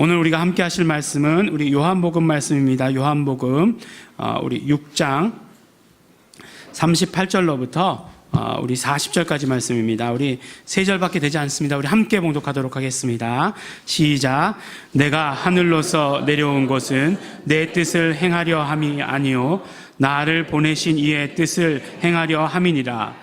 오늘 우리가 함께 하실 말씀은 우리 요한복음 말씀입니다. 요한복음 우리 6장 38절로부터 우리 40절까지 말씀입니다. 우리 3절밖에 되지 않습니다. 우리 함께 봉독하도록 하겠습니다. 시작. 내가 하늘로서 내려온 것은 내 뜻을 행하려 함이 아니요 나를 보내신 이의 뜻을 행하려 함이니라.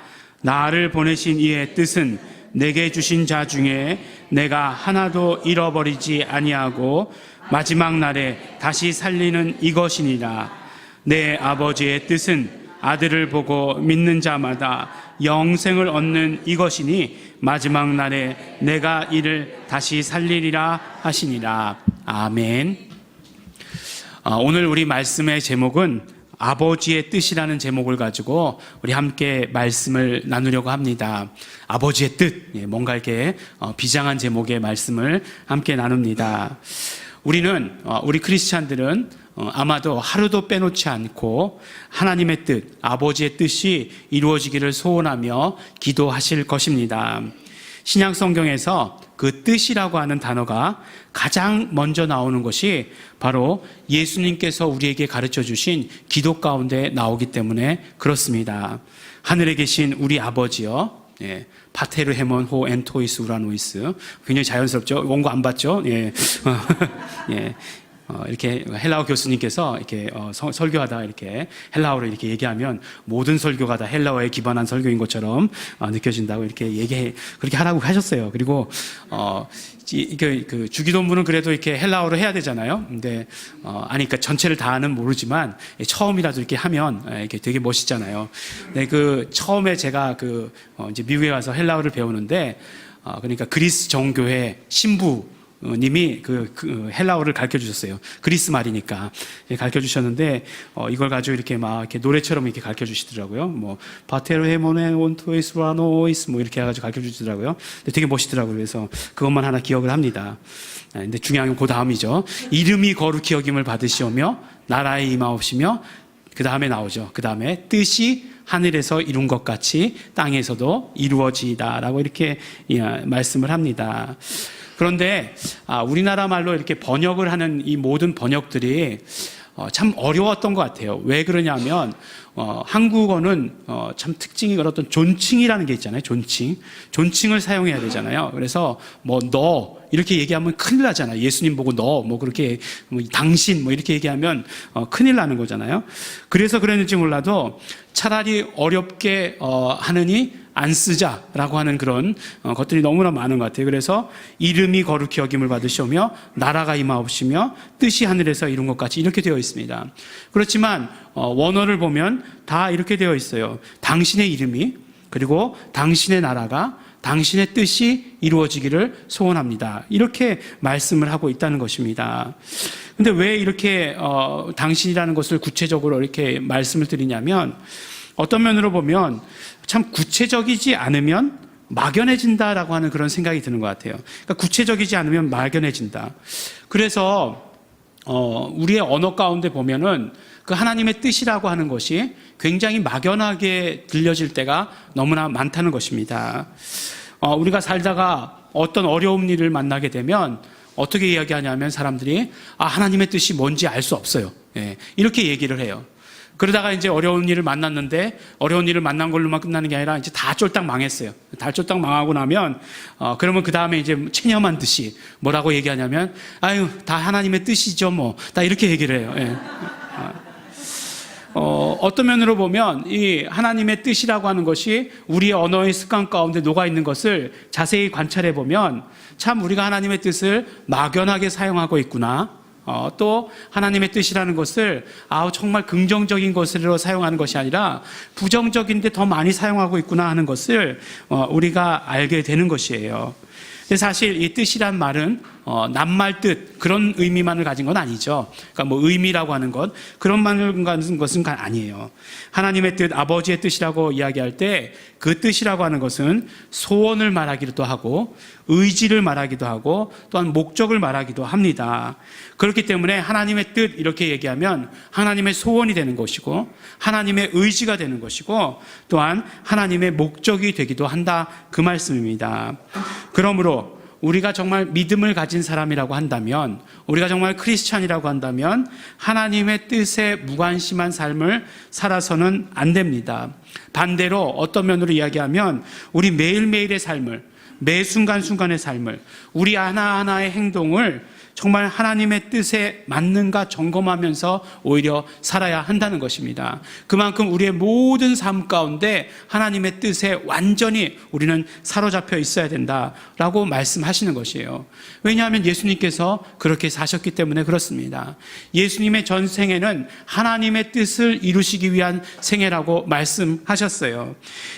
나를 보내신 이의 뜻은 내게 주신 자 중에 내가 하나도 잃어버리지 아니하고 마지막 날에 다시 살리는 이것이니라. 내 아버지의 뜻은 아들을 보고 믿는 자마다 영생을 얻는 이것이니 마지막 날에 내가 이를 다시 살리리라 하시니라. 아멘. 오늘 우리 말씀의 제목은 아버지의 뜻이라는 제목을 가지고 우리 함께 말씀을 나누려고 합니다. 아버지의 뜻, 뭔가 이렇게 비장한 제목의 말씀을 함께 나눕니다. 우리 크리스찬들은 아마도 하루도 빼놓지 않고 하나님의 뜻, 아버지의 뜻이 이루어지기를 소원하며 기도하실 것입니다. 신약 성경에서 그 뜻이라고 하는 단어가 가장 먼저 나오는 것이 바로 예수님께서 우리에게 가르쳐 주신 기도 가운데 나오기 때문에 그렇습니다. 하늘에 계신 우리 아버지여, 파테르 헤몬 호 엔토이스 우라노이스. 굉장히 자연스럽죠? 원고 안 봤죠? 예. 이렇게 헬라어 교수님께서 이렇게 설교하다 이렇게 헬라어로 이렇게 얘기하면 모든 설교가 다 헬라어에 기반한 설교인 것처럼 느껴진다고 이렇게 그렇게 하라고 하셨어요. 그리고 그 주기도문은 그래도 이렇게 헬라어로 해야 되잖아요. 근데 그러니까 전체를 다는 모르지만 처음이라도 이렇게 하면 이렇게 되게 멋있잖아요. 근데 그 처음에 제가 이제 미국에 가서 헬라어를 배우는데 그러니까 그리스 정교회 신부 님이 그 헬라어를 가르쳐 주셨어요. 그리스 말이니까 가르쳐 주셨는데 이걸 가지고 이렇게 막 이렇게 노래처럼 이렇게 가르쳐 주시더라고요. 뭐 바테르 헤모네 온토이스 라노이스 뭐 이렇게 해가지고 가르쳐 주시더라고요. 근데 되게 멋있더라고요. 그래서 그것만 하나 기억을 합니다. 근데 중요한 건 그 다음이죠. 이름이 거룩히 여김을 받으시오며 나라에 임하옵시며 그 다음에 나오죠. 그 다음에 뜻이 하늘에서 이룬 것 같이 땅에서도 이루어지다라고 이렇게 말씀을 합니다. 그런데 우리나라 말로 이렇게 번역을 하는 이 모든 번역들이 참 어려웠던 것 같아요. 왜 그러냐면 한국어는 참 특징이 어떤 존칭이라는 게 있잖아요. 존칭을 사용해야 되잖아요. 그래서 뭐 너 이렇게 얘기하면 큰일 나잖아요. 예수님 보고 너 뭐 그렇게 당신 뭐 이렇게 얘기하면 큰일 나는 거잖아요. 그래서 그랬는지 몰라도 차라리 어렵게 하느니 안 쓰자라고 하는 그런 것들이 너무나 많은 것 같아요. 그래서 이름이 거룩히 여김을 받으시오며 나라가 임하옵시며 뜻이 하늘에서 이룬 것 같이 이렇게 되어 있습니다. 그렇지만 원어를 보면 다 이렇게 되어 있어요. 당신의 이름이 그리고 당신의 나라가 당신의 뜻이 이루어지기를 소원합니다. 이렇게 말씀을 하고 있다는 것입니다. 근데 왜 이렇게 당신이라는 것을 구체적으로 이렇게 말씀을 드리냐면 어떤 면으로 보면 참 구체적이지 않으면 막연해진다라고 하는 그런 생각이 드는 것 같아요. 그러니까 구체적이지 않으면 막연해진다. 그래서 우리의 언어 가운데 보면은 그 하나님의 뜻이라고 하는 것이 굉장히 막연하게 들려질 때가 너무나 많다는 것입니다. 우리가 살다가 어떤 어려운 일을 만나게 되면 어떻게 이야기하냐면 사람들이 하나님의 뜻이 뭔지 알 수 없어요. 이렇게 얘기를 해요. 그러다가 이제 어려운 일을 만났는데 어려운 일을 만난 걸로만 끝나는 게 아니라 이제 다 쫄딱 망했어요. 다 쫄딱 망하고 나면 그러면 그 다음에 이제 체념한 듯이 뭐라고 얘기하냐면 다 하나님의 뜻이죠 뭐 다 이렇게 얘기를 해요. 어떤 면으로 보면 이 하나님의 뜻이라고 하는 것이 우리의 언어의 습관 가운데 녹아 있는 것을 자세히 관찰해 보면 참 우리가 하나님의 뜻을 막연하게 사용하고 있구나. 또 하나님의 뜻이라는 것을 정말 긍정적인 것으로 사용하는 것이 아니라 부정적인데 더 많이 사용하고 있구나 하는 것을 우리가 알게 되는 것이에요. 근데 사실 이 뜻이란 말은 낱말 뜻 그런 의미만을 가진 건 아니죠. 그러니까 뭐 의미라고 하는 것 그런 말을 가진 것은 아니에요. 하나님의 뜻, 아버지의 뜻이라고 이야기할 때 그 뜻이라고 하는 것은 소원을 말하기도 하고 의지를 말하기도 하고 또한 목적을 말하기도 합니다. 그렇기 때문에 하나님의 뜻 이렇게 얘기하면 하나님의 소원이 되는 것이고 하나님의 의지가 되는 것이고 또한 하나님의 목적이 되기도 한다 그 말씀입니다. 그러므로 우리가 정말 믿음을 가진 사람이라고 한다면, 우리가 정말 크리스찬이라고 한다면 하나님의 뜻에 무관심한 삶을 살아서는 안 됩니다. 반대로 어떤 면으로 이야기하면 우리 매일매일의 삶을, 매 순간순간의 삶을, 우리 하나하나의 행동을 정말 하나님의 뜻에 맞는가 점검하면서 오히려 살아야 한다는 것입니다. 그만큼 우리의 모든 삶 가운데 하나님의 뜻에 완전히 우리는 사로잡혀 있어야 된다라고 말씀하시는 것이에요. 왜냐하면 예수님께서 그렇게 사셨기 때문에 그렇습니다. 예수님의 전 생애는 하나님의 뜻을 이루시기 위한 생애라고 말씀하셨어요.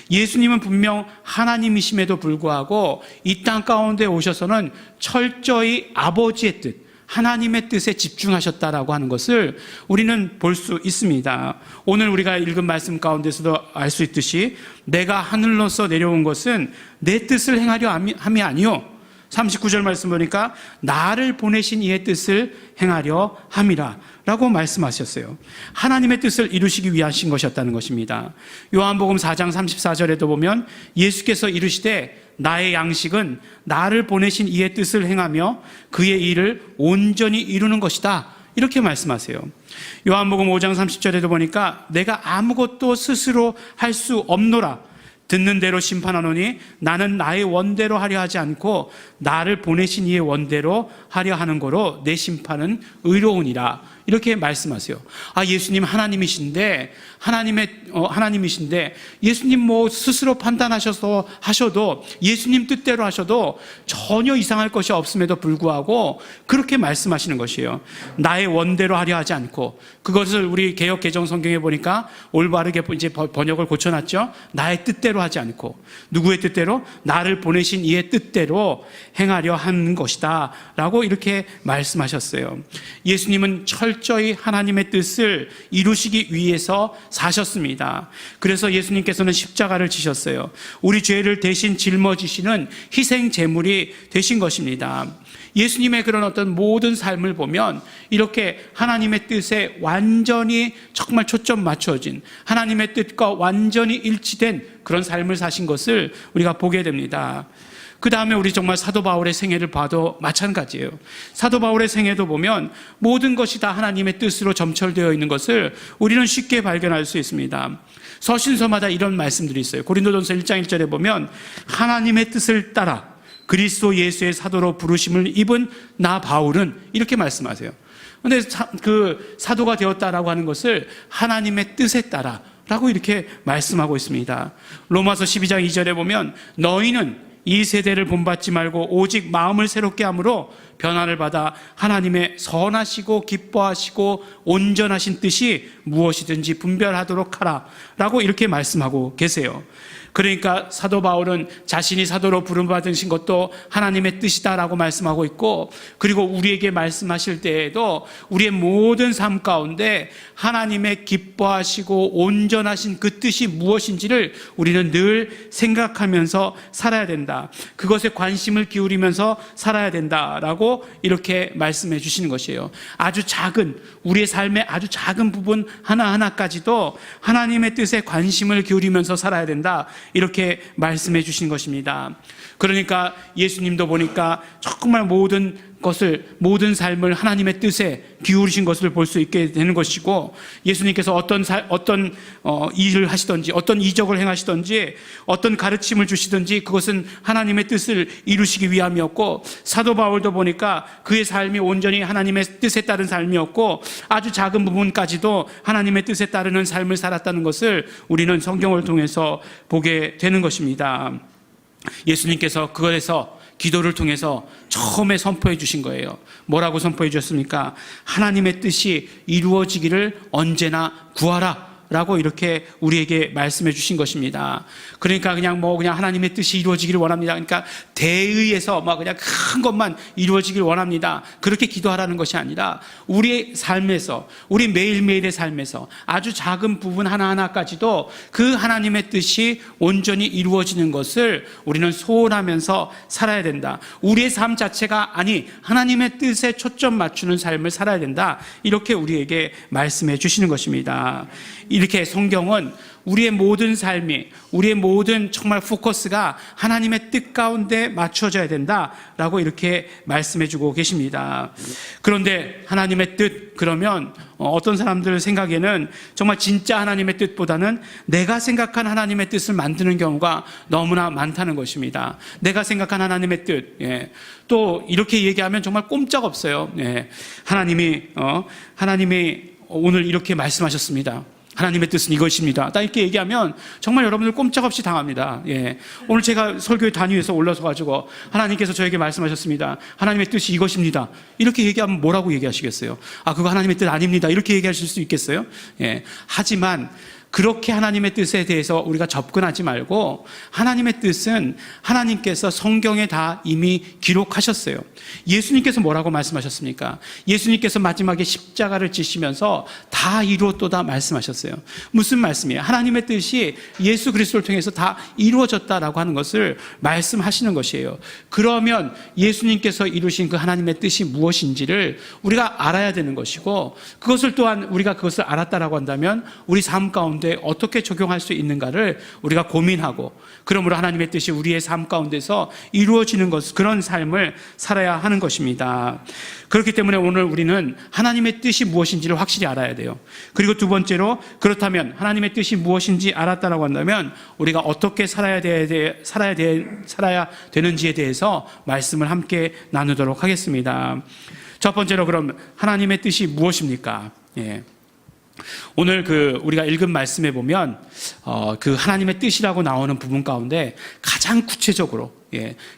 예수님은 분명 하나님이심에도 불구하고 이 땅 가운데 오셔서는 철저히 아버지의 뜻, 하나님의 뜻에 집중하셨다라고 하는 것을 우리는 볼 수 있습니다. 오늘 우리가 읽은 말씀 가운데서도 알 수 있듯이 내가 하늘로서 내려온 것은 내 뜻을 행하려 함이 아니요, 39절 말씀 보니까 나를 보내신 이의 뜻을 행하려 함이라 라고 말씀하셨어요. 하나님의 뜻을 이루시기 위하신 것이었다는 것입니다. 요한복음 4장 34절에도 보면 예수께서 이르시되 나의 양식은 나를 보내신 이의 뜻을 행하며 그의 일을 온전히 이루는 것이다, 이렇게 말씀하세요. 요한복음 5장 30절에도 보니까 내가 아무것도 스스로 할 수 없노라, 듣는 대로 심판하노니 나는 나의 원대로 하려 하지 않고 나를 보내신 이의 원대로 하려 하는 거로 내 심판은 의로우니라, 이렇게 말씀하세요. 예수님 하나님이신데 하나님이신데 예수님 스스로 판단하셔서 하셔도, 예수님 뜻대로 하셔도 전혀 이상할 것이 없음에도 불구하고 그렇게 말씀하시는 것이에요. 나의 원대로 하려 하지 않고, 그것을 우리 개역 개정 성경에 보니까 올바르게 이제 번역을 고쳐놨죠. 나의 뜻대로 하지 않고, 누구의 뜻대로? 나를 보내신 이의 뜻대로 행하려 하는 것이다 라고 이렇게 말씀하셨어요. 예수님은 철저히 하나님의 뜻을 이루시기 위해서 사셨습니다. 그래서 예수님께서는 십자가를 지셨어요. 우리 죄를 대신 짊어지시는 희생 제물이 되신 것입니다. 예수님의 그런 어떤 모든 삶을 보면 이렇게 하나님의 뜻에 완전히 정말 초점 맞춰진, 하나님의 뜻과 완전히 일치된 그런 삶을 사신 것을 우리가 보게 됩니다. 그 다음에 우리 정말 사도 바울의 생애를 봐도 마찬가지예요. 사도 바울의 생애도 보면 모든 것이 다 하나님의 뜻으로 점철되어 있는 것을 우리는 쉽게 발견할 수 있습니다. 서신서마다 이런 말씀들이 있어요. 고린도전서 1장 1절에 보면 하나님의 뜻을 따라 그리스도 예수의 사도로 부르심을 입은 나 바울은, 이렇게 말씀하세요. 그런데 그 사도가 되었다라고 하는 것을 하나님의 뜻에 따라 라고 이렇게 말씀하고 있습니다. 로마서 12장 2절에 보면 너희는 이 세대를 본받지 말고 오직 마음을 새롭게 함으로 변화를 받아 하나님의 선하시고 기뻐하시고 온전하신 뜻이 무엇이든지 분별하도록 하라 라고 이렇게 말씀하고 계세요. 그러니까 사도 바울은 자신이 사도로 부름받으신 것도 하나님의 뜻이다라고 말씀하고 있고, 그리고 우리에게 말씀하실 때에도 우리의 모든 삶 가운데 하나님의 기뻐하시고 온전하신 그 뜻이 무엇인지를 우리는 늘 생각하면서 살아야 된다, 그것에 관심을 기울이면서 살아야 된다라고 이렇게 말씀해 주시는 것이에요. 아주 작은, 우리의 삶의 아주 작은 부분 하나하나까지도 하나님의 뜻에 관심을 기울이면서 살아야 된다, 이렇게 말씀해 주신 것입니다. 그러니까 예수님도 보니까 정말 모든 모든 삶을 하나님의 뜻에 기울이신 것을 볼 수 있게 되는 것이고, 예수님께서 어떤 일을 하시든지, 어떤 이적을 행하시든지, 어떤 가르침을 주시든지 그것은 하나님의 뜻을 이루시기 위함이었고, 사도 바울도 보니까 그의 삶이 온전히 하나님의 뜻에 따른 삶이었고 아주 작은 부분까지도 하나님의 뜻에 따르는 삶을 살았다는 것을 우리는 성경을 통해서 보게 되는 것입니다. 예수님께서 그것에서 기도를 통해서 처음에 선포해 주신 거예요. 뭐라고 선포해 주셨습니까? 하나님의 뜻이 이루어지기를 언제나 구하라 라고 이렇게 우리에게 말씀해 주신 것입니다. 그러니까 그냥 하나님의 뜻이 이루어지기를 원합니다. 그러니까 대의에서 그냥 큰 것만 이루어지기를 원합니다, 그렇게 기도하라는 것이 아니라 우리의 삶에서, 우리 매일매일의 삶에서 아주 작은 부분 하나하나까지도 그 하나님의 뜻이 온전히 이루어지는 것을 우리는 소원하면서 살아야 된다. 우리의 삶 자체가 하나님의 뜻에 초점 맞추는 삶을 살아야 된다, 이렇게 우리에게 말씀해 주시는 것입니다. 이렇게 성경은 우리의 모든 삶이, 우리의 모든 정말 포커스가 하나님의 뜻 가운데 맞춰져야 된다라고 이렇게 말씀해 주고 계십니다. 그런데 하나님의 뜻, 그러면 어떤 사람들 생각에는 정말 진짜 하나님의 뜻보다는 내가 생각한 하나님의 뜻을 만드는 경우가 너무나 많다는 것입니다. 내가 생각한 하나님의 뜻, 또 이렇게 얘기하면 정말 꼼짝없어요. 하나님이 오늘 이렇게 말씀하셨습니다. 하나님의 뜻은 이것입니다. 딱 이렇게 얘기하면 정말 여러분들 꼼짝없이 당합니다. 오늘 제가 설교의 단위에서 올라서 가지고 하나님께서 저에게 말씀하셨습니다. 하나님의 뜻이 이것입니다. 이렇게 얘기하면 뭐라고 얘기하시겠어요? 그거 하나님의 뜻 아닙니다. 이렇게 얘기하실 수 있겠어요? 하지만 그렇게 하나님의 뜻에 대해서 우리가 접근하지 말고, 하나님의 뜻은 하나님께서 성경에 다 이미 기록하셨어요. 예수님께서 뭐라고 말씀하셨습니까? 예수님께서 마지막에 십자가를 지시면서 다 이루었도다 말씀하셨어요. 무슨 말씀이에요? 하나님의 뜻이 예수 그리스도를 통해서 다 이루어졌다라고 하는 것을 말씀하시는 것이에요. 그러면 예수님께서 이루신 그 하나님의 뜻이 무엇인지를 우리가 알아야 되는 것이고, 그것을 또한 우리가 그것을 알았다라고 한다면 우리 삶 가운데 어떻게 적용할 수 있는가를 우리가 고민하고, 그러므로 하나님의 뜻이 우리의 삶 가운데서 이루어지는 것, 그런 삶을 살아야 하는 것입니다. 그렇기 때문에 오늘 우리는 하나님의 뜻이 무엇인지를 확실히 알아야 돼요. 그리고 두 번째로, 그렇다면 하나님의 뜻이 무엇인지 알았다라고 한다면 우리가 어떻게 살아야 되는지에 대해서 말씀을 함께 나누도록 하겠습니다. 첫 번째로, 그럼 하나님의 뜻이 무엇입니까? 오늘 우리가 읽은 말씀에 보면 그 하나님의 뜻이라고 나오는 부분 가운데 가장 구체적으로,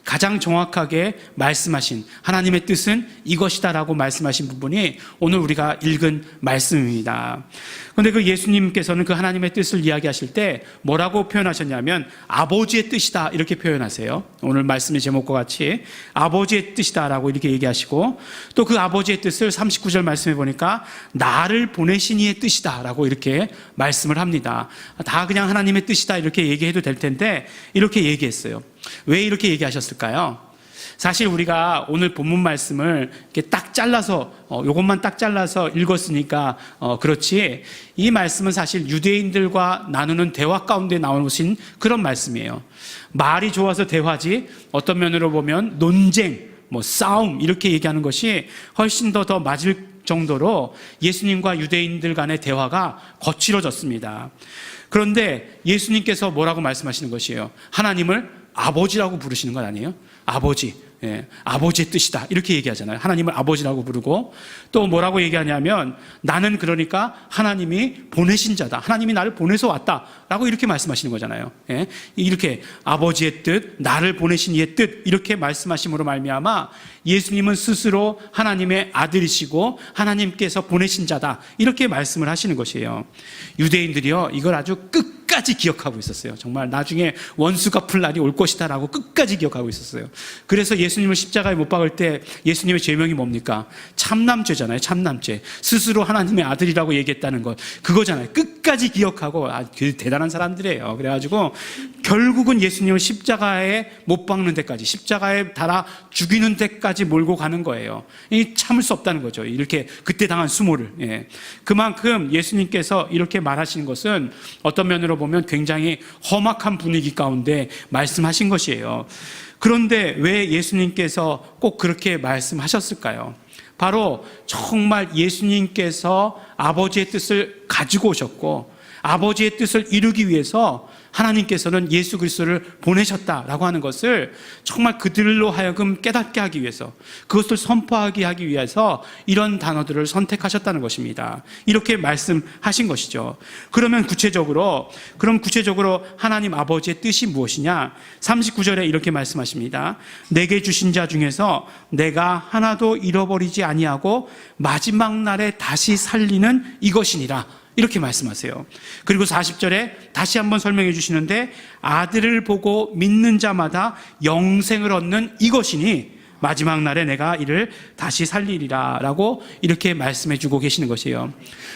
가장 정확하게 말씀하신 하나님의 뜻은 이것이다라고 말씀하신 부분이 오늘 우리가 읽은 말씀입니다. 그런데 그 예수님께서는 그 하나님의 뜻을 이야기하실 때 뭐라고 표현하셨냐면 아버지의 뜻이다, 이렇게 표현하세요. 오늘 말씀의 제목과 같이 아버지의 뜻이다라고 이렇게 얘기하시고, 또 그 아버지의 뜻을 39절 말씀에 보니까 나를 보내신 이의 뜻이다라고 이렇게 말씀을 합니다. 다 그냥 하나님의 뜻이다 이렇게 얘기해도 될 텐데 이렇게 얘기했어요. 왜 이렇게 얘기하셨을까요? 사실 우리가 오늘 본문 말씀을 이렇게 딱 잘라서 요것만 딱 잘라서 읽었으니까 그렇지, 이 말씀은 사실 유대인들과 나누는 대화 가운데 나오신 그런 말씀이에요. 말이 좋아서 대화지, 어떤 면으로 보면 논쟁, 싸움, 이렇게 얘기하는 것이 훨씬 더 맞을 정도로 예수님과 유대인들 간의 대화가 거칠어졌습니다. 그런데 예수님께서 뭐라고 말씀하시는 것이에요? 하나님을 아버지라고 부르시는 건 아니에요? 아버지, 아버지의 뜻이다 이렇게 얘기하잖아요. 하나님을 아버지라고 부르고, 또 뭐라고 얘기하냐면 나는 그러니까 하나님이 보내신 자다, 하나님이 나를 보내서 왔다라고 이렇게 말씀하시는 거잖아요. 이렇게 아버지의 뜻, 나를 보내신 이의 뜻, 이렇게 말씀하심으로 말미암아 예수님은 스스로 하나님의 아들이시고 하나님께서 보내신 자다, 이렇게 말씀을 하시는 것이에요. 유대인들이요, 이걸 아주 끝까지 기억하고 있었어요. 정말 나중에 원수가 풀 날이 올 것이다라고 끝까지 기억하고 있었어요. 그래서 예수님을 십자가에 못 박을 때 예수님의 죄명이 뭡니까? 참남죄잖아요. 참남죄. 스스로 하나님의 아들이라고 얘기했다는 것, 그거잖아요. 끝까지 기억하고, 대단한 사람들이에요. 그래가지고 결국은 예수님을 십자가에 못 박는 데까지, 십자가에 달아 죽이는 데까지 몰고 가는 거예요. 참을 수 없다는 거죠. 이렇게 그때 당한 수모를. 그만큼 예수님께서 이렇게 말하시는 것은 어떤 면으로 보면 굉장히 험악한 분위기 가운데 말씀하신 것이에요. 그런데 왜 예수님께서 꼭 그렇게 말씀하셨을까요? 바로 정말 예수님께서 아버지의 뜻을 가지고 오셨고, 아버지의 뜻을 이루기 위해서 하나님께서는 예수 그리스도를 보내셨다라고 하는 것을 정말 그들로 하여금 깨닫게 하기 위해서, 그것을 선포하게 하기 위해서 이런 단어들을 선택하셨다는 것입니다. 이렇게 말씀하신 것이죠. 그러면 구체적으로 하나님 아버지의 뜻이 무엇이냐? 39절에 이렇게 말씀하십니다. 내게 주신 자 중에서 내가 하나도 잃어버리지 아니하고 마지막 날에 다시 살리는 이것이니라, 이렇게 말씀하세요. 그리고 40절에 다시 한번 설명해 주시는데 아들을 보고 믿는 자마다 영생을 얻는 이것이니, 마지막 날에 내가 이를 다시 살리리라 라고 이렇게 말씀해 주고 계시는 것이에요.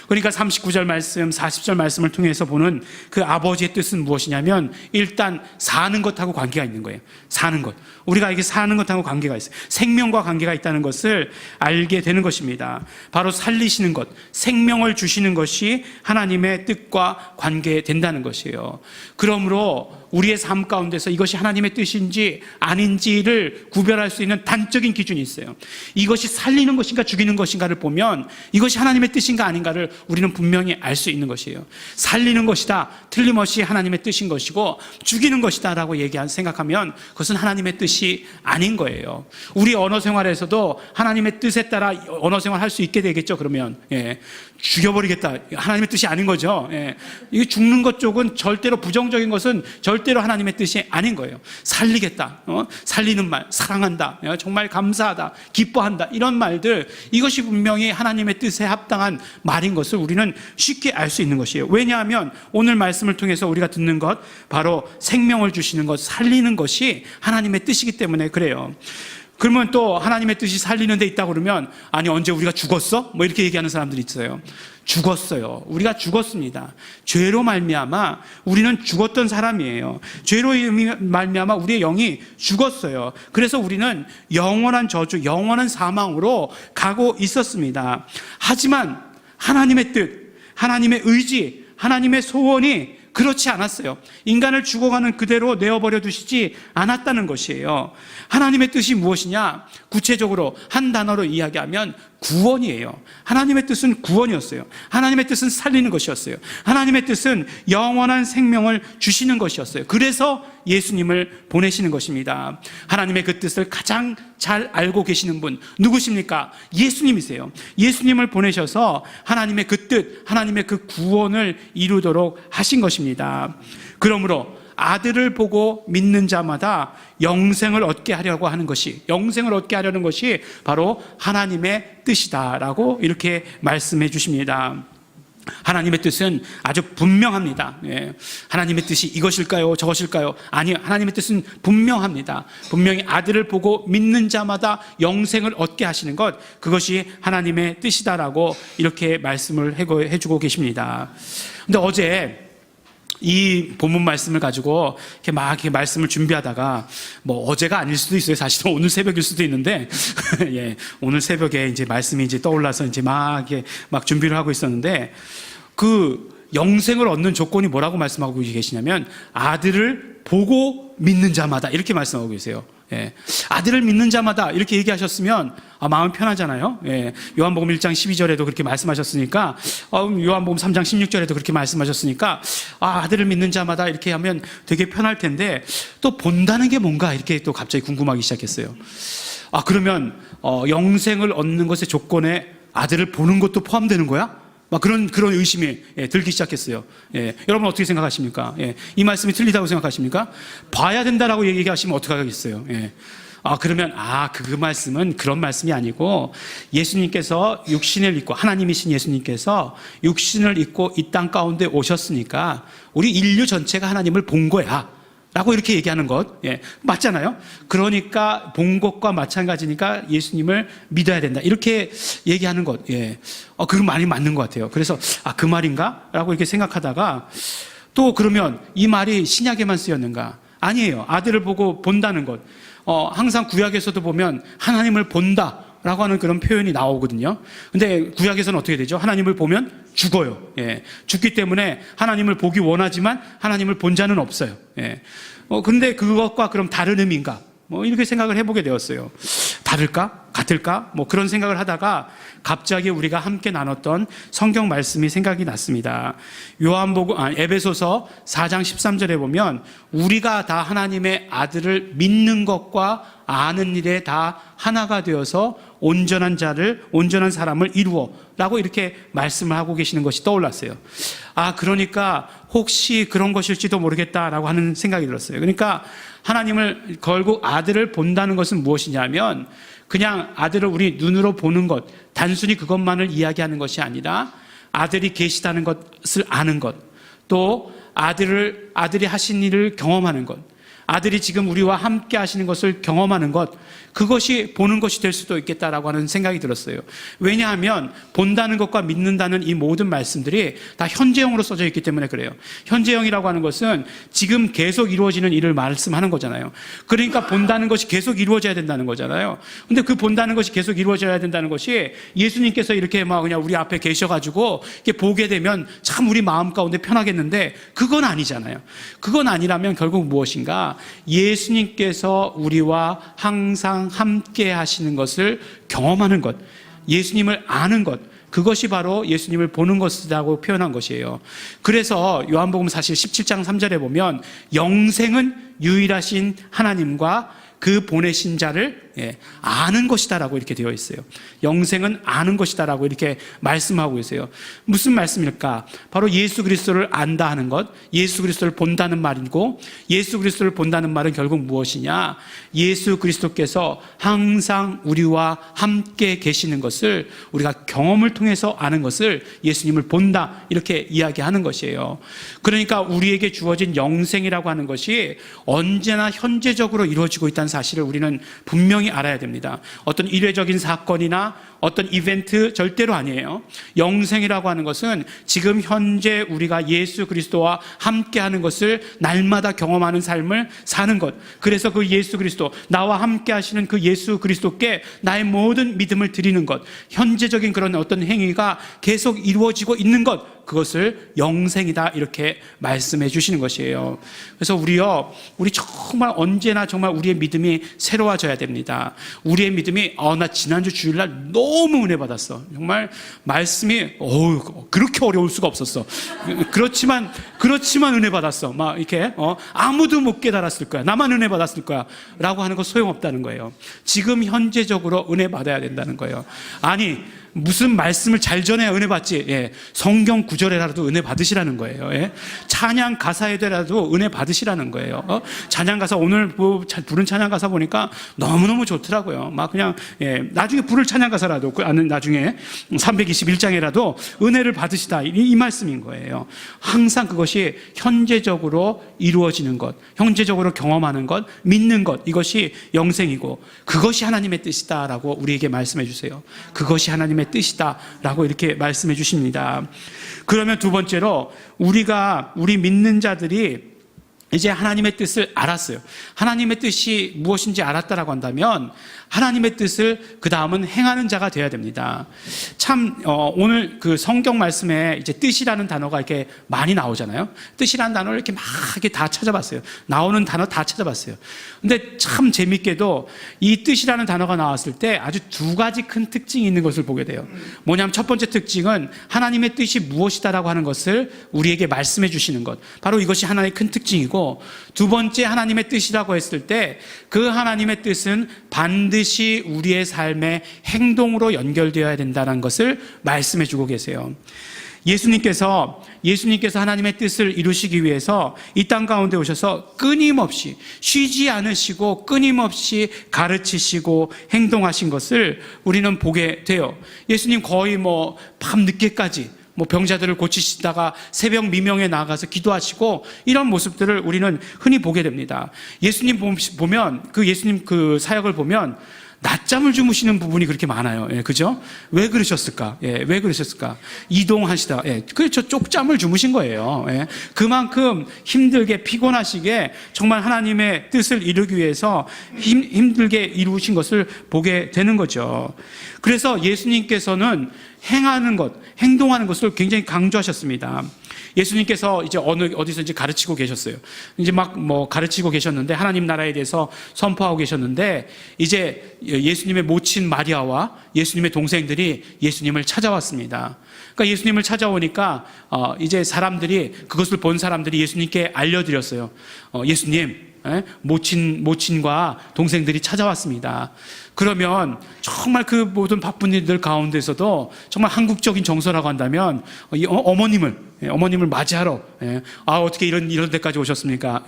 그러니까 39절 말씀, 40절 말씀을 통해서 보는 그 아버지의 뜻은 무엇이냐면 일단 사는 것하고 관계가 있는 거예요. 사는 것. 우리가 이게 사는 것하고 관계가 있어요. 생명과 관계가 있다는 것을 알게 되는 것입니다. 바로 살리시는 것, 생명을 주시는 것이 하나님의 뜻과 관계된다는 것이에요. 그러므로 우리의 삶 가운데서 이것이 하나님의 뜻인지 아닌지를 구별할 수 있는 단적인 기준이 있어요. 이것이 살리는 것인가 죽이는 것인가를 보면 이것이 하나님의 뜻인가 아닌가를 우리는 분명히 알 수 있는 것이에요. 살리는 것이다, 틀림없이 하나님의 뜻인 것이고, 죽이는 것이다 라고 생각하면 그것은 하나님의 뜻이 아닌 거예요. 우리 언어 생활에서도 하나님의 뜻에 따라 언어 생활 할 수 있게 되겠죠. 그러면 죽여버리겠다, 하나님의 뜻이 아닌 거죠. 이게 죽는 것 쪽은 절대로, 부정적인 것은 절대로 하나님의 뜻이 아닌 거예요. 살리겠다, 살리는 말, 사랑한다, 정말 감사하다, 기뻐한다, 이런 말들, 이것이 분명히 하나님의 뜻에 합당한 말인 것을 우리는 쉽게 알 수 있는 것이에요. 왜냐하면 오늘 말씀을 통해서 우리가 듣는 것, 바로 생명을 주시는 것, 살리는 것이 하나님의 뜻이기 때문에 그래요. 그러면 또 하나님의 뜻이 살리는 데 있다고 그러면, 아니 언제 우리가 죽었어? 뭐 이렇게 얘기하는 사람들이 있어요. 죽었어요. 우리가 죽었습니다. 죄로 말미암아 우리는 죽었던 사람이에요. 죄로 말미암아 우리의 영이 죽었어요. 그래서 우리는 영원한 저주, 영원한 사망으로 가고 있었습니다. 하지만 하나님의 뜻, 하나님의 의지, 하나님의 소원이 그렇지 않았어요. 인간을 죽어가는 그대로 내어버려 두시지 않았다는 것이에요. 하나님의 뜻이 무엇이냐? 구체적으로 한 단어로 이야기하면 구원이에요. 하나님의 뜻은 구원이었어요. 하나님의 뜻은 살리는 것이었어요. 하나님의 뜻은 영원한 생명을 주시는 것이었어요. 그래서 예수님을 보내시는 것입니다. 하나님의 그 뜻을 가장 잘 알고 계시는 분 누구십니까? 예수님이세요. 예수님을 보내셔서 하나님의 그 뜻, 하나님의 그 구원을 이루도록 하신 것입니다. 그러므로 아들을 보고 믿는 자마다 영생을 얻게 하려고 하는 것이, 영생을 얻게 하려는 것이 바로 하나님의 뜻이다라고 이렇게 말씀해 주십니다. 하나님의 뜻은 아주 분명합니다. 하나님의 뜻이 이것일까요? 저것일까요? 아니요. 하나님의 뜻은 분명합니다. 분명히 아들을 보고 믿는 자마다 영생을 얻게 하시는 것, 그것이 하나님의 뜻이다라고 이렇게 말씀을 해주고 계십니다. 근데 어제 이 본문 말씀을 가지고 이렇게 말씀을 준비하다가, 뭐 어제가 아닐 수도 있어요. 사실은 오늘 새벽일 수도 있는데, 오늘 새벽에 이제 말씀이 이제 떠올라서 이제 막 준비를 하고 있었는데, 그 영생을 얻는 조건이 뭐라고 말씀하고 계시냐면, 아들을 보고 믿는 자마다, 이렇게 말씀하고 계세요. 아들을 믿는 자마다 이렇게 얘기하셨으면 마음 편하잖아요. 요한복음 1장 12절에도 그렇게 말씀하셨으니까, 요한복음 3장 16절에도 그렇게 말씀하셨으니까, 아들을 믿는 자마다 이렇게 하면 되게 편할 텐데, 또 본다는 게 뭔가 이렇게 또 갑자기 궁금하기 시작했어요. 그러면 영생을 얻는 것의 조건에 아들을 보는 것도 포함되는 거야? 막 그런 의심이 들기 시작했어요. 여러분 어떻게 생각하십니까? 이 말씀이 틀리다고 생각하십니까? 봐야 된다라고 얘기하시면 어떻게 하겠어요? 그러면 그 말씀은 그런 말씀이 아니고, 예수님께서 육신을 입고, 하나님이신 예수님께서 육신을 입고 이 땅 가운데 오셨으니까 우리 인류 전체가 하나님을 본 거야 라고 이렇게 얘기하는 것, 맞잖아요. 그러니까 본 것과 마찬가지니까 예수님을 믿어야 된다, 이렇게 얘기하는 것, 그 말이 맞는 것 같아요. 그래서 그 말인가? 라고 이렇게 생각하다가, 또 그러면 이 말이 신약에만 쓰였는가? 아니에요. 아들을 보고 본다는 것, 항상 구약에서도 보면 하나님을 본다 라고 하는 그런 표현이 나오거든요. 근데 구약에서는 어떻게 되죠? 하나님을 보면 죽어요. 죽기 때문에 하나님을 보기 원하지만 하나님을 본 자는 없어요. 근데 그것과 그럼 다른 의미인가? 이렇게 생각을 해보게 되었어요. 다를까? 같을까? 그런 생각을 하다가 갑자기 우리가 함께 나눴던 성경 말씀이 생각이 났습니다. 에베소서 4장 13절에 보면, 우리가 다 하나님의 아들을 믿는 것과 아는 일에 다 하나가 되어서 온전한 사람을 이루어 라고 이렇게 말씀을 하고 계시는 것이 떠올랐어요. 그러니까 혹시 그런 것일지도 모르겠다라고 하는 생각이 들었어요. 그러니까 하나님을, 결국 아들을 본다는 것은 무엇이냐면, 그냥 아들을 우리 눈으로 보는 것, 단순히 그것만을 이야기하는 것이 아니라 아들이 계시다는 것을 아는 것, 또 아들이 하신 일을 경험하는 것, 아들이 지금 우리와 함께 하시는 것을 경험하는 것, 그것이 보는 것이 될 수도 있겠다라고 하는 생각이 들었어요. 왜냐하면 본다는 것과 믿는다는 이 모든 말씀들이 다 현재형으로 써져 있기 때문에 그래요. 현재형이라고 하는 것은 지금 계속 이루어지는 일을 말씀하는 거잖아요. 그러니까 본다는 것이 계속 이루어져야 된다는 거잖아요. 근데 그 본다는 것이 계속 이루어져야 된다는 것이 예수님께서 이렇게 막 그냥 우리 앞에 계셔가지고 이렇게 보게 되면 참 우리 마음 가운데 편하겠는데, 그건 아니잖아요. 그건 아니라면 결국 무엇인가, 예수님께서 우리와 항상 함께 하시는 것을 경험하는 것, 예수님을 아는 것, 그것이 바로 예수님을 보는 것이라고 표현한 것이에요. 그래서 요한복음 사실 17장 3절에 보면 영생은 유일하신 하나님과 그 보내신 자를 아는 것이다라고 이렇게 되어 있어요. 영생은 아는 것이다라고 이렇게 말씀하고 있어요. 무슨 말씀일까? 바로 예수 그리스도를 안다 하는 것, 예수 그리스도를 본다는 말이고, 예수 그리스도를 본다는 말은 결국 무엇이냐? 예수 그리스도께서 항상 우리와 함께 계시는 것을 우리가 경험을 통해서 아는 것을 예수님을 본다, 이렇게 이야기하는 것이에요. 그러니까 우리에게 주어진 영생이라고 하는 것이 언제나 현재적으로 이루어지고 있다는 사실을 우리는 분명히 알아야 됩니다. 어떤 일회적인 사건이나 어떤 이벤트 절대로 아니에요. 영생이라고 하는 것은 지금 현재 우리가 예수 그리스도와 함께하는 것을 날마다 경험하는 삶을 사는 것. 그래서 그 예수 그리스도, 나와 함께 하시는 그 예수 그리스도께 나의 모든 믿음을 드리는 것, 현재적인 그런 어떤 행위가 계속 이루어지고 있는 것, 그것을 영생이다, 이렇게 말씀해 주시는 것이에요. 그래서 우리 정말 언제나 정말 우리의 믿음이 새로워져야 됩니다. 우리의 믿음이 나 지난주 주일날 너무 은혜 받았어. 정말 말씀이 그렇게 어려울 수가 없었어. 그렇지만 은혜 받았어. 막 이렇게 아무도 못 깨달았을 거야. 나만 은혜 받았을 거야. 라고 하는 거 소용없다는 거예요. 지금 현재적으로 은혜 받아야 된다는 거예요. 아니, 무슨 말씀을 잘 전해야 은혜 받지? 성경 구절에라도 은혜 받으시라는 거예요. 찬양 가사에라도 은혜 받으시라는 거예요. 찬양 가사, 오늘 부른 찬양 가사 보니까 너무너무 좋더라고요. 막 그냥 나중에 부를 찬양 가사라도 나중에 321장에라도 은혜를 받으시다, 이 말씀인 거예요. 항상 그것이 현재적으로 이루어지는 것, 현재적으로 경험하는 것, 믿는 것, 이것이 영생이고 그것이 하나님의 뜻이다라고 우리에게 말씀해 주세요. 그것이 하나님의 뜻이다라고 이렇게 말씀해 주십니다. 그러면 두 번째로, 우리 믿는 자들이 이제 하나님의 뜻을 알았어요. 하나님의 뜻이 무엇인지 알았다라고 한다면 하나님의 뜻을 그 다음은 행하는 자가 되어야 됩니다. 참 오늘 그 성경 말씀에 이제 뜻이라는 단어가 이렇게 많이 나오잖아요. 뜻이라는 단어를 이렇게 막 이렇게 다 찾아봤어요. 나오는 단어 다 찾아봤어요. 근데 참 재밌게도 이 뜻이라는 단어가 나왔을 때 아주 두 가지 큰 특징이 있는 것을 보게 돼요. 뭐냐면 첫 번째 특징은 하나님의 뜻이 무엇이다라고 하는 것을 우리에게 말씀해 주시는 것, 바로 이것이 하나의 큰 특징이고, 두 번째 하나님의 뜻이라고 했을 때 그 하나님의 뜻은 반드시 우리의 삶의 행동으로 연결되어야 된다는 것을 말씀해 주고 계세요. 예수님께서 하나님의 뜻을 이루시기 위해서 이 땅 가운데 오셔서 끊임없이 쉬지 않으시고 끊임없이 가르치시고 행동하신 것을 우리는 보게 돼요. 예수님 거의 밤 늦게까지 병자들을 고치시다가 새벽 미명에 나가서 기도하시고, 이런 모습들을 우리는 흔히 보게 됩니다. 예수님 보면, 예수님 그 사역을 보면 낮잠을 주무시는 부분이 그렇게 많아요. 그죠? 왜 그러셨을까? 왜 그러셨을까? 이동하시다. 그렇죠. 쪽잠을 주무신 거예요. 그만큼 힘들게, 피곤하시게 정말 하나님의 뜻을 이루기 위해서 힘들게 이루신 것을 보게 되는 거죠. 그래서 예수님께서는 행하는 것, 행동하는 것을 굉장히 강조하셨습니다. 예수님께서 이제 어디서 이제 가르치고 계셨어요. 이제 막 가르치고 계셨는데, 하나님 나라에 대해서 선포하고 계셨는데, 이제 예수님의 모친 마리아와 예수님의 동생들이 예수님을 찾아왔습니다. 그러니까 예수님을 찾아오니까 이제 그것을 본 사람들이 예수님께 알려드렸어요. 예수님, 모친과 동생들이 찾아왔습니다. 그러면 정말 그 모든 바쁜 일들 가운데서도 정말 한국적인 정서라고 한다면 어머님을 어머님을 맞이하러 어떻게 이런 데까지 오셨습니까?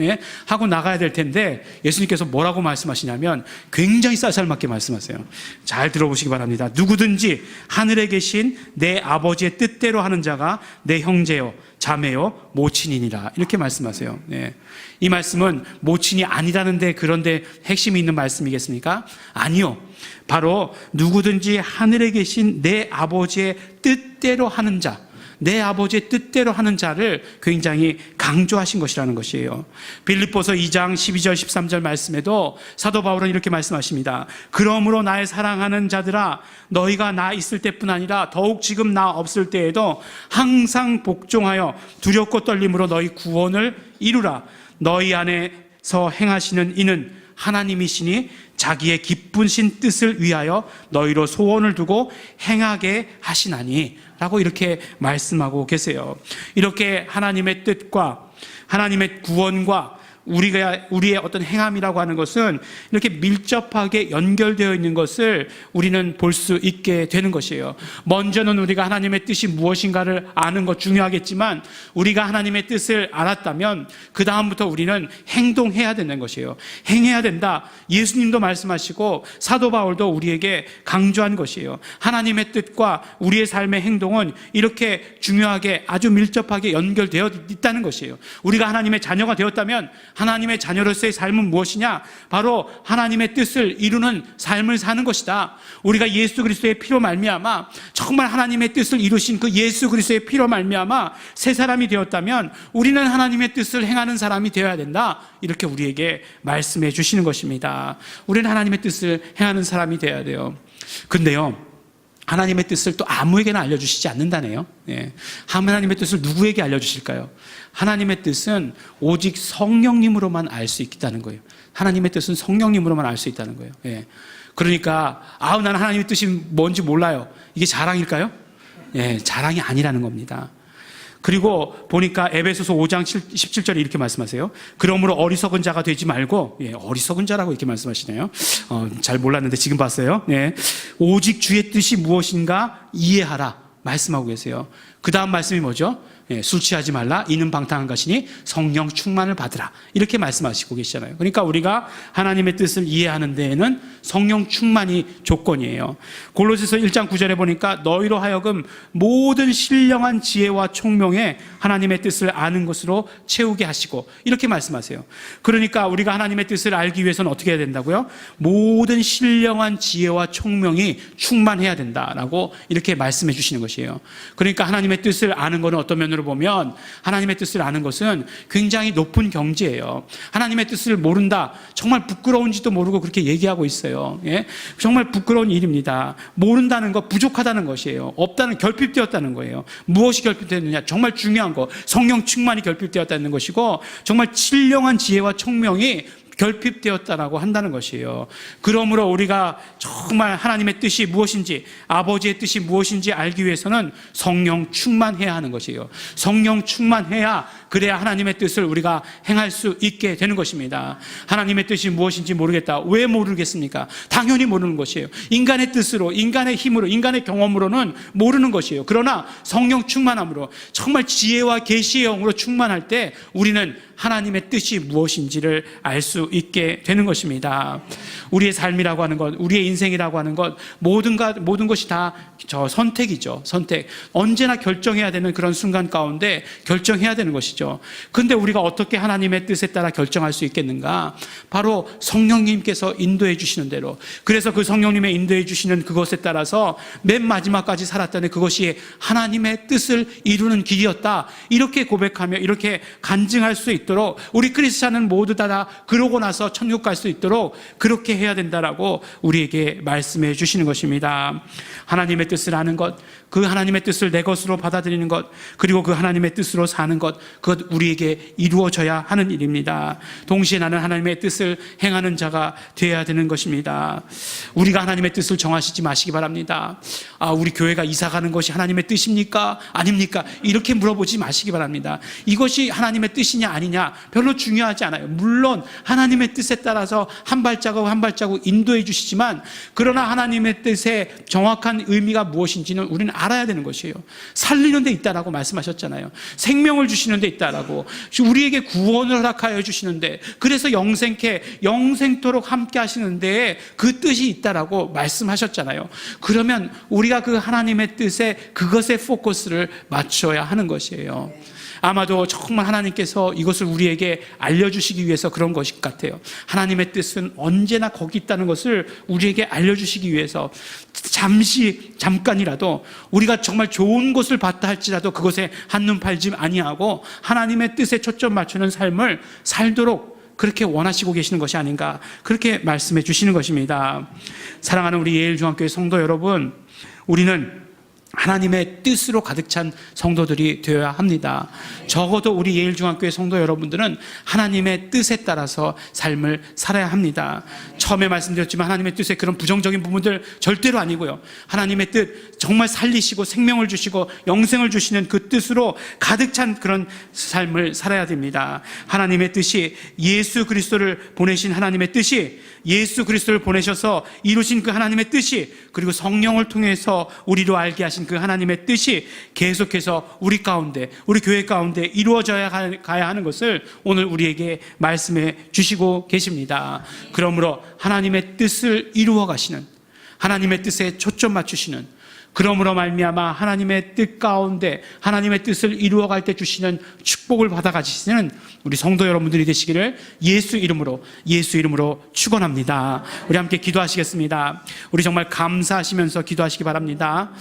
하고 나가야 될 텐데 예수님께서 뭐라고 말씀하시냐면 굉장히 쌀쌀맞게 말씀하세요. 잘 들어보시기 바랍니다. 누구든지 하늘에 계신 내 아버지의 뜻대로 하는 자가 내 형제요 자매요 모친이니라, 이렇게 말씀하세요. 이 말씀은 모친이 아니라는데 그런데 핵심이 있는 말씀이겠습니까? 아니요. 바로 누구든지 하늘에 계신 내 아버지의 뜻대로 하는 자, 내 아버지의 뜻대로 하는 자를 굉장히 강조하신 것이라는 것이에요. 빌립보서 2장 12절 13절 말씀에도 사도 바울은 이렇게 말씀하십니다. 그러므로 나의 사랑하는 자들아, 너희가 나 있을 때뿐 아니라 더욱 지금 나 없을 때에도 항상 복종하여 두렵고 떨림으로 너희 구원을 이루라. 너희 안에서 행하시는 이는 하나님이시니 자기의 기쁘신 뜻을 위하여 너희로 소원을 두고 행하게 하시나니 라고 이렇게 말씀하고 계세요. 이렇게 하나님의 뜻과 하나님의 구원과 우리의 어떤 행함이라고 하는 것은 이렇게 밀접하게 연결되어 있는 것을 우리는 볼 수 있게 되는 것이에요. 먼저는 우리가 하나님의 뜻이 무엇인가를 아는 것 중요하겠지만, 우리가 하나님의 뜻을 알았다면 그 다음부터 우리는 행동해야 되는 것이에요. 행해야 된다. 예수님도 말씀하시고 사도 바울도 우리에게 강조한 것이에요. 하나님의 뜻과 우리의 삶의 행동은 이렇게 중요하게 아주 밀접하게 연결되어 있다는 것이에요. 우리가 하나님의 자녀가 되었다면 하나님의 자녀로서의 삶은 무엇이냐? 바로 하나님의 뜻을 이루는 삶을 사는 것이다. 우리가 예수 그리스도의 피로 말미암아 정말 하나님의 뜻을 이루신 그 예수 그리스도의 피로 말미암아 새 사람이 되었다면 우리는 하나님의 뜻을 행하는 사람이 되어야 된다. 이렇게 우리에게 말씀해 주시는 것입니다. 우리는 하나님의 뜻을 행하는 사람이 되어야 돼요. 근데요, 하나님의 뜻을 또 아무에게나 알려주시지 않는다네요. 하나님의 뜻을 누구에게 알려주실까요? 하나님의 뜻은 오직 성령님으로만 알 수 있다는 거예요. 하나님의 뜻은 성령님으로만 알 수 있다는 거예요. 그러니까 나는 하나님의 뜻이 뭔지 몰라요. 이게 자랑일까요? 자랑이 아니라는 겁니다. 그리고 보니까 에베소서 5장 17절에 이렇게 말씀하세요. 그러므로 어리석은 자가 되지 말고, 어리석은 자라고 이렇게 말씀하시네요. 잘 몰랐는데 지금 봤어요. 오직 주의 뜻이 무엇인가 이해하라 말씀하고 계세요. 그 다음 말씀이 뭐죠? 술 취하지 말라. 이는 방탕한 것이니 성령 충만을 받으라. 이렇게 말씀하시고 계시잖아요. 그러니까 우리가 하나님의 뜻을 이해하는 데에는 성령 충만이 조건이에요. 골로새서 1장 9절에 보니까 너희로 하여금 모든 신령한 지혜와 총명에 하나님의 뜻을 아는 것으로 채우게 하시고, 이렇게 말씀하세요. 그러니까 우리가 하나님의 뜻을 알기 위해서는 어떻게 해야 된다고요? 모든 신령한 지혜와 총명이 충만해야 된다라고 이렇게 말씀해 주시는 것이에요. 그러니까 하나님의 뜻을 아는 것은 어떤 면으로 보면, 하나님의 뜻을 아는 것은 굉장히 높은 경지예요. 하나님의 뜻을 모른다, 정말 부끄러운지도 모르고 그렇게 얘기하고 있어요. 정말 부끄러운 일입니다. 모른다는 것, 부족하다는 것이에요. 없다는, 결핍되었다는 거예요. 무엇이 결핍되느냐? 정말 중요한 거, 성령 충만이 결핍되었다는 것이고, 정말 신령한 지혜와 총명이 결핍되었다라고 한다는 것이에요. 그러므로 우리가 정말 하나님의 뜻이 무엇인지, 아버지의 뜻이 무엇인지 알기 위해서는 성령 충만해야 하는 것이에요. 성령 충만해야, 그래야 하나님의 뜻을 우리가 행할 수 있게 되는 것입니다. 하나님의 뜻이 무엇인지 모르겠다. 왜 모르겠습니까? 당연히 모르는 것이에요. 인간의 뜻으로, 인간의 힘으로, 인간의 경험으로는 모르는 것이에요. 그러나 성령 충만함으로, 정말 지혜와 계시의 영으로 충만할 때 우리는 하나님의 뜻이 무엇인지를 알 수 있게 되는 것입니다. 우리의 삶이라고 하는 것, 우리의 인생이라고 하는 것, 모든 것이 다 선택이죠. 선택. 언제나 결정해야 되는 그런 순간 가운데 결정해야 되는 것이죠. 그런데 우리가 어떻게 하나님의 뜻에 따라 결정할 수 있겠는가? 바로 성령님께서 인도해 주시는 대로. 그래서 그 성령님의 인도해 주시는 그것에 따라서 맨 마지막까지 살았다는 그것이 하나님의 뜻을 이루는 길이었다. 이렇게 고백하며 이렇게 간증할 수 있도록, 우리 크리스찬은 모두 다 그러고 나서 천국 갈 수 있도록 그렇게 해야 된다라고 우리에게 말씀해 주시는 것입니다. 하나님의 뜻을 아는 것, 그 하나님의 뜻을 내 것으로 받아들이는 것, 그리고 그 하나님의 뜻으로 사는 것, 그것 우리에게 이루어져야 하는 일입니다. 동시에 나는 하나님의 뜻을 행하는 자가 되어야 되는 것입니다. 우리가 하나님의 뜻을 정하시지 마시기 바랍니다. 우리 교회가 이사 가는 것이 하나님의 뜻입니까? 아닙니까? 이렇게 물어보지 마시기 바랍니다. 이것이 하나님의 뜻이냐 아니냐 중요하냐? 별로 중요하지 않아요. 물론 하나님의 뜻에 따라서 한 발자국 한 발자국 인도해 주시지만, 그러나 하나님의 뜻의 정확한 의미가 무엇인지는 우리는 알아야 되는 것이에요. 살리는 데 있다라고 말씀하셨잖아요. 생명을 주시는 데 있다라고, 우리에게 구원을 허락하여 주시는데, 그래서 영생토록 함께 하시는 데에 그 뜻이 있다라고 말씀하셨잖아요. 그러면 우리가 그 하나님의 뜻에, 그것에 포커스를 맞춰야 하는 것이에요. 아마도 정말 하나님께서 이것을 우리에게 알려주시기 위해서 그런 것일 것 같아요. 하나님의 뜻은 언제나 거기 있다는 것을 우리에게 알려주시기 위해서 잠깐이라도 우리가 정말 좋은 것을 봤다 할지라도 그것에 한눈 팔지 아니하고 하나님의 뜻에 초점 맞추는 삶을 살도록 그렇게 원하시고 계시는 것이 아닌가, 그렇게 말씀해 주시는 것입니다. 사랑하는 우리 예일중앙교회 성도 여러분, 우리는 하나님의 뜻으로 가득 찬 성도들이 되어야 합니다. 적어도 우리 예일중앙교회 성도 여러분들은 하나님의 뜻에 따라서 삶을 살아야 합니다. 처음에 말씀드렸지만 하나님의 뜻에 그런 부정적인 부분들 절대로 아니고요. 하나님의 뜻, 정말 살리시고 생명을 주시고 영생을 주시는 그 뜻으로 가득 찬 그런 삶을 살아야 됩니다. 하나님의 뜻이, 예수 그리스도를 보내신 하나님의 뜻이, 예수 그리스도를 보내셔서 이루신 그 하나님의 뜻이, 그리고 성령을 통해서 우리로 알게 하신 그 하나님의 뜻이 계속해서 우리 가운데, 우리 교회 가운데 이루어져야 가야 하는 것을 오늘 우리에게 말씀해 주시고 계십니다. 그러므로 하나님의 뜻을 이루어 가시는, 하나님의 뜻에 초점 맞추시는, 그러므로 말미암아 하나님의 뜻 가운데 하나님의 뜻을 이루어갈 때 주시는 축복을 받아가시는 우리 성도 여러분들이 되시기를 예수 이름으로 축원합니다. 우리 함께 기도하시겠습니다. 우리 정말 감사하시면서 기도하시기 바랍니다.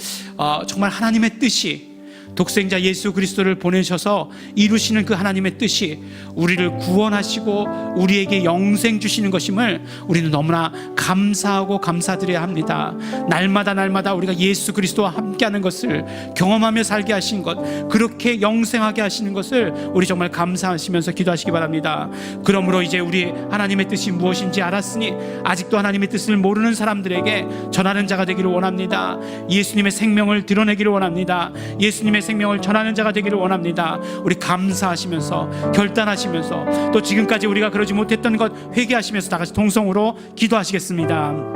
정말 하나님의 뜻이, 독생자 예수 그리스도를 보내셔서 이루시는 그 하나님의 뜻이 우리를 구원하시고 우리에게 영생 주시는 것임을 우리는 너무나 감사하고 감사드려야 합니다. 날마다 우리가 예수 그리스도와 함께하는 것을 경험하며 살게 하신 것, 그렇게 영생하게 하시는 것을 우리 정말 감사하시면서 기도하시기 바랍니다. 그러므로 이제 우리 하나님의 뜻이 무엇인지 알았으니 아직도 하나님의 뜻을 모르는 사람들에게 전하는 자가 되기를 원합니다. 예수님의 생명을 드러내기를 원합니다. 예수님의 생명을 전하는 자가 되기를 원합니다. 우리 감사하시면서, 결단하시면서, 또 지금까지 우리가 그러지 못했던 것 회개하시면서 다 같이 동성으로 기도하시겠습니다.